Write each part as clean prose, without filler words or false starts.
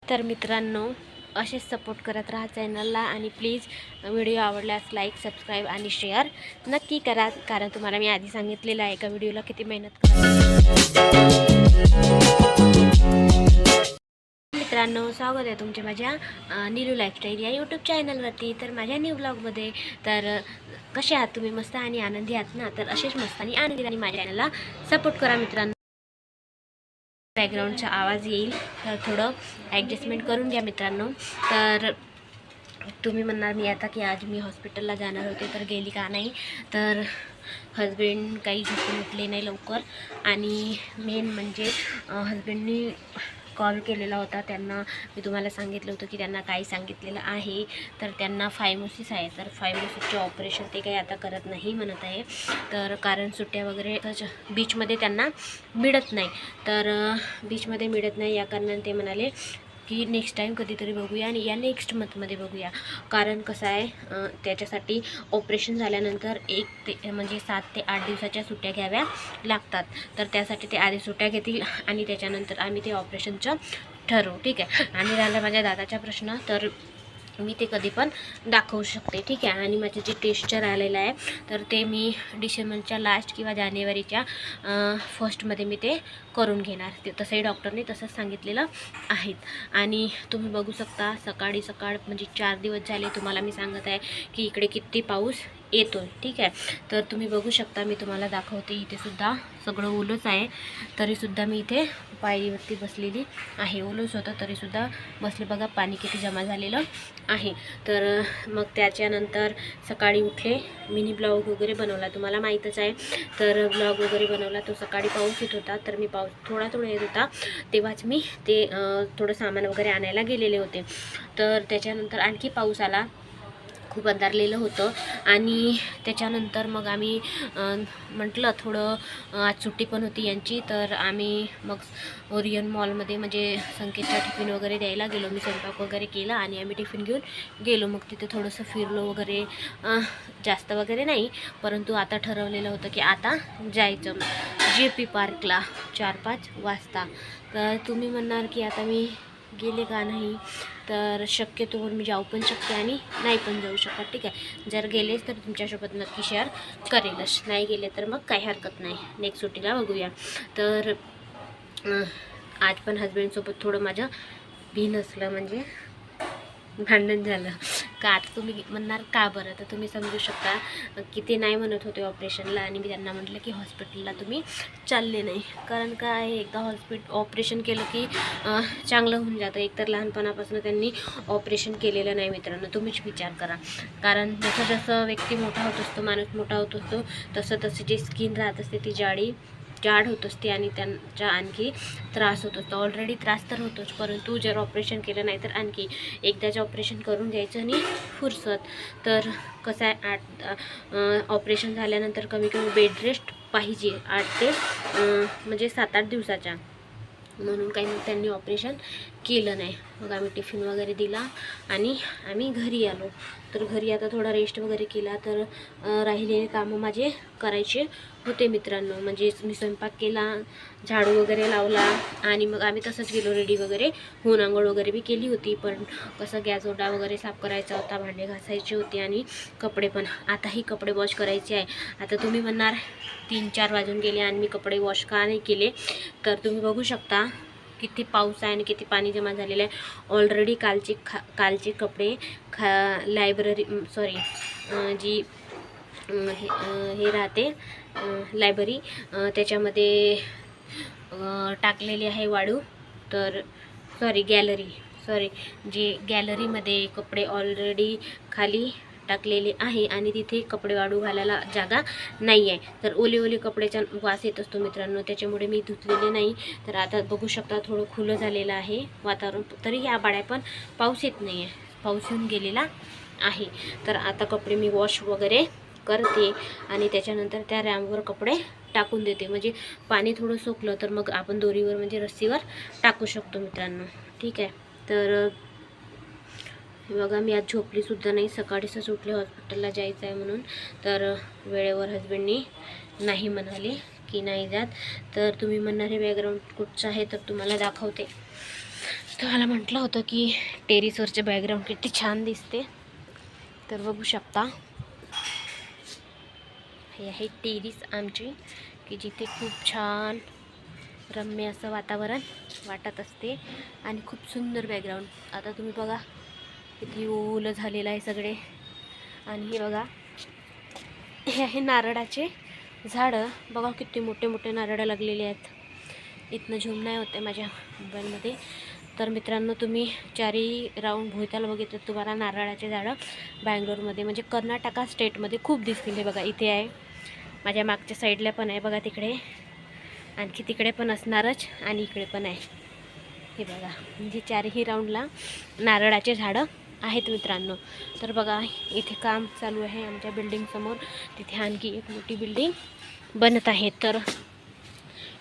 तर मित्रांनो, असेच सपोर्ट करत राहा चॅनलला आणि प्लीज व्हिडिओ आवडल्यास लाईक, सबस्क्राईब आणि शेअर नक्की करा, कारण तुम्हाला मी आधी सांगितलेलं आहे एका व्हिडिओला किती मेहनत मित्रांनो, स्वागत आहे तुमचे माझ्या नीलू लाईफस्टाईल या यूट्यूब चॅनलवरती. तर माझ्या न्यू ब्लॉगमध्ये तर कसे आहात तुम्ही? मस्त आणि आनंदी आहात ना? तर असेच मस्त आणि आनंदी आणि माझ्या चॅनलला सपोर्ट करा मित्रांनो. बॅकग्राऊंडचा आवाज येईल तर थोडं ॲडजस्टमेंट करून घ्या मित्रांनो. तर तुम्ही म्हणणार मी आता की आज मी हॉस्पिटलला जाणार होते तर गेली का नाही, तर हजबंड काही झोपून उठले नाही लवकर. आणि मेन म्हणजे हजबंडनी कॉल केलेला होता, त्यांना मी तुम्हाला सांगितलं होतं की त्यांना काय सांगितलेलं आहे, तर त्यांना फायमोसिस आहे. तर फायमोसिसचे ऑपरेशन ते काही आता करत नाही म्हणत आहे, तर कारण सुट्ट्या वगैरे बीचमध्ये त्यांना मिळत नाही. तर बीचमध्ये मिळत नाही या कारणाने ते म्हणाले की नेक्स्ट टाईम कधीतरी बघूया आणि या नेक्स्ट मंथमध्ये बघूया. कारण कसं आहे, त्याच्यासाठी ऑपरेशन झाल्यानंतर 7 ते 8 दिवसाच्या सुट्ट्या घ्याव्या लागतात. तर त्यासाठी ते आधी सुट्ट्या घेतील आणि त्याच्यानंतर आम्ही ते ऑपरेशनचं ठरवू, ठीक आहे. आणि राहिला माझ्या दादाचा प्रश्न, तर मी ते कधी पण दाखवू शकते, ठीक आहे. आणि माझे जे टेस्टचं राहिलेलं आहे तर ते मी डिसेंबरच्या लास्ट किंवा जानेवारीच्या फर्स्टमध्ये मी ते करून घेणार. ते तसंही डॉक्टरने तसंच सांगितलेलं आहेत. आणि तुम्ही बघू शकता सकाळ म्हणजे 4 दिवस झाले तुम्हाला मी सांगत आहे की इकडे किती पाऊस येतो, ठीक आहे. तर तुम्ही बघू शकता, मी तुम्हाला दाखवते. इथे सुद्धा सगळं ओलंच आहे, तरीसुद्धा मी इथे पायरीवरती बसलेली आहे. ओलंच होतं तरीसुद्धा बसले, बघा पाणी किती जमा झालेलं आहे. तर मग त्याच्यानंतर सकाळी उठले, मिनी ब्लॉग वगैरे बनवला, तुम्हाला माहीतच आहे. तर ब्लॉग वगैरे बनवला, तो सकाळी पाऊस येत होता, तर मी पाऊस थोडा येत होता तेव्हाच मी ते थोडं सामान वगैरे आणायला गेलेले होते. तर त्याच्यानंतर आणखी पाऊस आला, खूप अंधारलेलं होतं. आणि त्याच्यानंतर मग आम्ही म्हटलं थोडं आज सुट्टी पण होती यांची, तर आम्ही मग ओरियन मॉलमध्ये म्हणजे संकेतचा टिफिन वगैरे द्यायला गेलो. मी स्वयंपाक वगैरे केला आणि आम्ही टिफिन घेऊन गेलो. मग तिथे थोडंसं फिरलो वगैरे, जास्त वगैरे नाही, परंतु आता ठरवलेलं होतं की आता जायचं JP पार्कला 4-5 वाजता. तर तुम्ही म्हणणार की आता मी गेले का नाही, तर शक्यतोवर मी जाऊ पण शकते आणि नाही पण जाऊ शकत, ठीक आहे. जर गेलेच तर तुमच्यासोबत नक्की शेअर करेलच, नाही गेले तर मग काही हरकत नाही, नेक्स्ट सुट्टीला बघूया. तर आज पण हजबंडसोबत थोडं माझं भिन असलं, म्हणजे भांडण झालं का. आता तुम्ही म्हणणार का बरं, तर तुम्ही समजू शकता की ते नाही म्हणत होते ऑपरेशनला आणि मी त्यांना म्हटलं की हॉस्पिटलला तुम्ही चालले नाही. कारण काय आहे, एकदा ऑपरेशन केलं की चांगलं होऊन जातं. एकतर लहानपणापासून त्यांनी ऑपरेशन केलेलं नाही मित्रांनो, तुम्हीच विचार करा. कारण जसं जसं व्यक्ती मोठा होत असतो, माणूस मोठा होत असतो, तसं जे स्किन राहत असते ती जाड होत असते आणि त्यांचा आणखी त्रास होत असतो. ऑलरेडी त्रास तर होतोच, परंतु जर ऑपरेशन केलं नाही तर आणखी एकदाचं ऑपरेशन करून घ्यायचं आणि फुरसत. तर कसं आहे, ऑपरेशन झाल्यानंतर कमी कमी बेड रेस्ट पाहिजे 8 ते म्हणजे 7-8 दिवसाच्या, म्हणून काही मग त्यांनी ऑपरेशन केलं नाही. मग आम्ही टिफिन वगैरे दिला आणि आम्ही घरी आलो. तर घरी आता थोडा रेस्ट वगैरे केला, तर राहिलेले कामं माझे करायचे होते मित्रांनो. म्हणजे मी स्वयंपाक केला, झाडू वगैरे लावला आणि मग आम्ही तसंच गेलो रेडी वगैरे होऊन. आंघोळ वगैरे बी केली होती, पण कसं गॅस ओटा वगैरे साफ करायचा होता, भांडे घासायचे होते आणि कपडे पण. आताही कपडे वॉश करायचे आहे. आता तुम्ही म्हणणार 3-4 वाजून गेले आणि मी कपडे वॉश का नाही केले, तर तुम्ही बघू शकता किती पाऊस आहे आणि किती पाणी जमा झालेलं आहे. ऑलरेडी कालचे कपडे जी हे राहते लायब्ररी, त्याच्यामध्ये टाकलेली आहे वाळू. तर गॅलरीमध्ये कपडे ऑलरेडी खाली टाकलेले आहे आणि तिथे कपडे वाळू घालायला जागा नाही आहे. तर ओले कपड्याचा वास येत असतो मित्रांनो, त्याच्यामुळे मी धुतलेले नाही. तर आता बघू शकता थोडं खुलं झालेलं आहे वातावरण, तरी ह्या बाड्या पण पाऊस येत नाही आहे, पाऊस येऊन गेलेला आहे. तर आता कपडे मी वॉश वगैरे करते आणि त्याच्यानंतर त्या रॅमवर कपडे टाकून देते. म्हणजे पाणी थोडं सोकलं तर मग आपण दोरीवर म्हणजे रस्सीवर टाकू शकतो मित्रांनो, ठीक आहे. तर बघा मी आज झोपलीसुद्धा नाही, सकाळीच उठले हॉस्पिटलला जायचं आहे म्हणून. तर वेळेवर हजबंडनी नाही म्हणाले की नाही जात. तर तुम्ही म्हणणार हे बॅकग्राऊंड कुठचं आहे, तर तुम्हाला दाखवते. तुम्हाला म्हटलं होतं की टेरिसवरचे बॅकग्राऊंड किती छान दिसते, तर बघू शकता. हे आहे टेरिस आमची, की जिथे खूप छान रम्य असं वातावरण वाटत असते आणि खूप सुंदर बॅकग्राऊंड. आता तुम्ही बघा किती ओलं झालेलं आहे सगळे. आणि हे बघा, हे आहे नारळाचे झाडं. बघा किती मोठे मोठे नारळं लागलेले आहेत. इथनं झूम नाही होते माझ्या मोबाईलमध्ये. तर मित्रांनो, तुम्ही चारी राऊंड भोवताल बघितलं तुम्हाला नारळाचे झाडं बँगलोरमध्ये म्हणजे कर्नाटका स्टेटमध्ये खूप दिसतील. हे बघा इथे आहे, माझ्या मागच्या साईडला पण आहे बघा तिकडे, आणखी तिकडे पण असणारच आणि इकडे पण आहे. हे बघा म्हणजे चारही राऊंडला नारळाचे झाडं आहेत मित्रांनो. तर बघा इथे काम चालू आहे आमच्या बिल्डिंगसमोर. तिथे आणखी एक मोठी बिल्डिंग बनत आहे. तर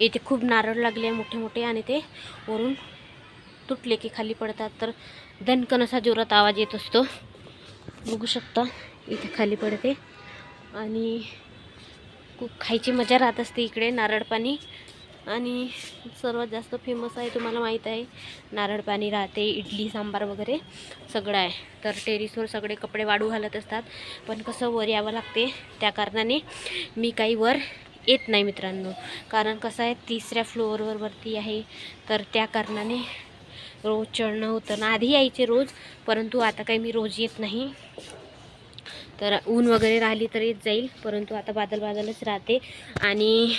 इथे खूप नारळ लागले मोठे मोठे आणि ते वरून तुटले की खाली पडतात. तर दणकन असा जोरात आवाज येत असतो. बघू शकता इथे खाली पडते आणि खूप खायची मजा राहत असते इकडे नारळ पाणी. आणि सर्वात जास्त फेमस आहे तुम्हाला माहीत आहे, नारळ पाणी राहते, इडली सांबार वगैरे सगळं आहे. तर टेरिसवर सगळे कपडे वाळू घालत असतात, पण कसं वर यावं लागते त्या कारणाने मी काही वर येत नाही मित्रांनो. कारण कसं आहे 3ऱ्या फ्लोअरवर वरती आहे, तर त्या कारणाने रोज चढणं होतं ना. आधी यायचे रोज, परंतु आता काही मी रोज येत नाही. तर ऊन वगैरे राहिली तर येत जाईल, परंतु आता बादलच राहते आणि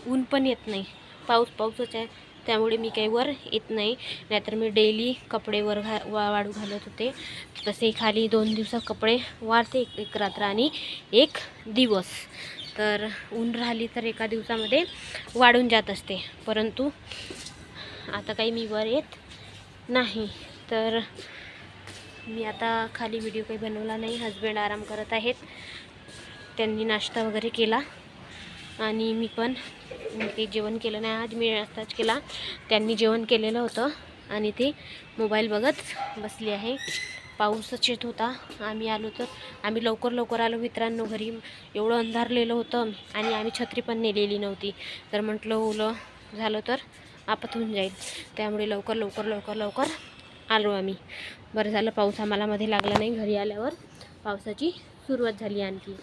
ऊन पण येत नाही, पाऊसच आहे, त्यामुळे मी काही वर येत नाही. नाहीतर मी डेली कपडे वर वाळू घालत होते. तसे खाली 2 दिवसात कपडे वाळते, एक रात्र आणि एक दिवस. तर ऊन राहिली तर एका दिवसामध्ये वाढून जात असते, परंतु आता काही मी वर येत नाही. तर मी आता खाली व्हिडिओ काही बनवला नाही. हजबंड आराम करत आहेत, त्यांनी नाश्ता वगैरे केला आणि मी पण काही जेवण केलं नाही. आज मी नाश्ताच केला, त्यांनी जेवण केलेलं होतं आणि ते मोबाईल बघत बसली आहे. पाऊसच येत होता. आम्ही लवकर आलो मित्रांनो घरी. एवढं अंधारलेलं होतं आणि आम्ही छत्री पण नेलेली नव्हती. तर म्हटलं ओलं झालं तर आपत होऊन जाईल, त्यामुळे लवकर आलो आम्ही. बरं झालं पाऊस आम्हाला मध्ये लागला नाही. घरी आल्यावर पावसाची सुरुवात झाली आणखी.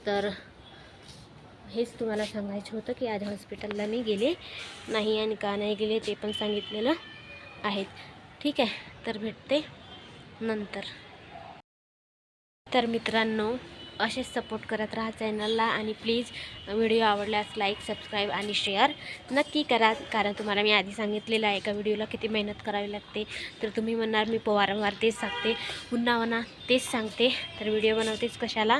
तर हेच तुम्हाला सांगायचं होतं की आज हॉस्पिटलला मी गेले नाही आणि का नाही गेले ते पण सांगितलेलं आहे. ठीक आहे, तर भेटते नंतर. तर मित्रांनो, असेच सपोर्ट करत राहा चॅनलला आणि प्लीज व्हिडिओ आवडल्यास लाईक, सबस्क्राईब आणि शेअर नक्की करा. कारण तुम्हाला मी आधी सांगितलेलं आहे एका व्हिडिओला किती मेहनत करावी लागते. तर तुम्ही म्हणणार मी वारंवार तेच सांगते, पुन्हा तेच सांगते, तर व्हिडिओ बनवतेच कशाला.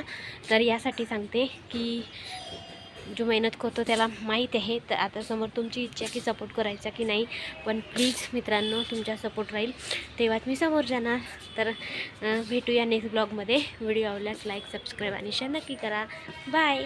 तर यासाठी सांगते की जो मेहनत करतो त्याला माहीत आहे. तर आता समोर तुमची इच्छा की सपोर्ट करायचा की नाही, पण प्लीज मित्रांनो तुमचा सपोर्ट राहील तेव्हाच मी समोर जाणार. तर भेटूया नेक्स्ट ब्लॉगमध्ये. व्हिडिओ आवडल्यास लाईक, सबस्क्राईब आणि शेअर नक्की करा. बाय.